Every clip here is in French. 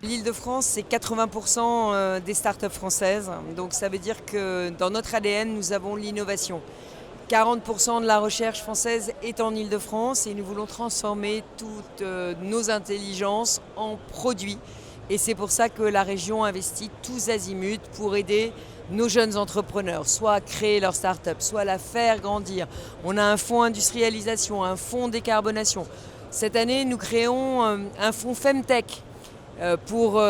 L'Île-de-France, c'est 80% des startups françaises. Donc ça veut dire que dans notre ADN, nous avons l'innovation. 40% de la recherche française est en Île-de-France et nous voulons transformer toutes nos intelligences en produits. Et c'est pour ça que la région investit tous azimuts pour aider nos jeunes entrepreneurs, soit à créer leur start-up, soit à la faire grandir. On a un fonds industrialisation, un fonds décarbonation. Cette année, nous créons un fonds Femtech pour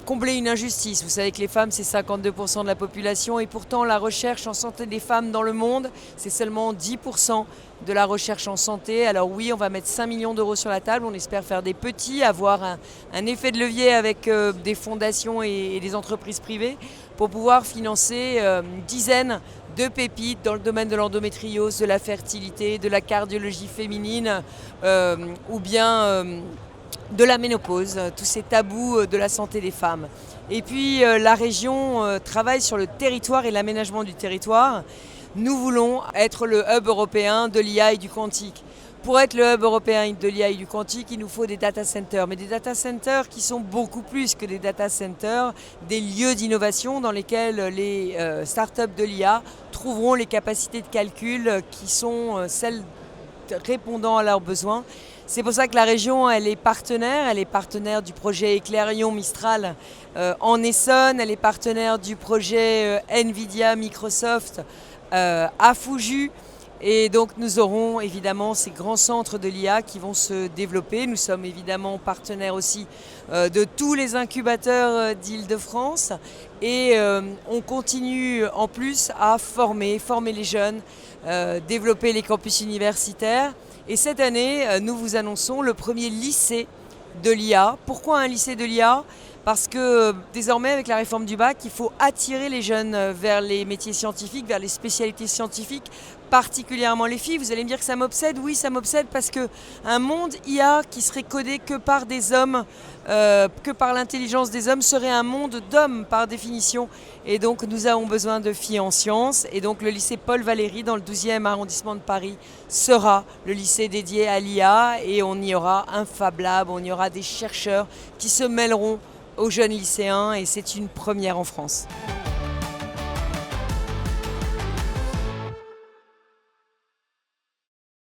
combler une injustice. Vous savez que les femmes, c'est 52% de la population et pourtant la recherche en santé des femmes dans le monde, c'est seulement 10% de la recherche en santé. Alors oui, on va mettre 5 millions d'euros sur la table, on espère faire des petits, avoir un effet de levier avec des fondations et des entreprises privées pour pouvoir financer une dizaine de pépites dans le domaine de l'endométriose, de la fertilité, de la cardiologie féminine ou bien de la ménopause, tous ces tabous de la santé des femmes. Et puis la région travaille sur le territoire et l'aménagement du territoire. Nous voulons être le hub européen de l'IA et du quantique. Pour être le hub européen de l'IA et du quantique, il nous faut des data centers, mais des data centers qui sont beaucoup plus que des data centers, des lieux d'innovation dans lesquels les startups de l'IA trouveront les capacités de calcul qui sont celles répondant à leurs besoins. C'est pour ça que la région, elle est partenaire du projet Éclairion Mistral en Essonne, elle est partenaire du projet Nvidia Microsoft à Fouju. Et donc nous aurons évidemment ces grands centres de l'IA qui vont se développer. Nous sommes évidemment partenaires aussi de tous les incubateurs d'Île-de-France et on continue en plus à former les jeunes, développer les campus universitaires. Et cette année, nous vous annonçons le premier lycée de l'IA. Pourquoi un lycée de l'IA ? Parce que désormais, avec la réforme du bac, il faut attirer les jeunes vers les métiers scientifiques, vers les spécialités scientifiques, particulièrement les filles. Vous allez me dire que ça m'obsède. Oui, ça m'obsède parce qu'un monde IA qui serait codé que par des hommes, que par l'intelligence des hommes, serait un monde d'hommes par définition. Et donc, nous avons besoin de filles en sciences. Et donc, le lycée Paul Valéry, dans le 12e arrondissement de Paris, sera le lycée dédié à l'IA. Et on y aura un Fab Lab, on y aura des chercheurs qui se mêleront aux jeunes lycéens et c'est une première en France.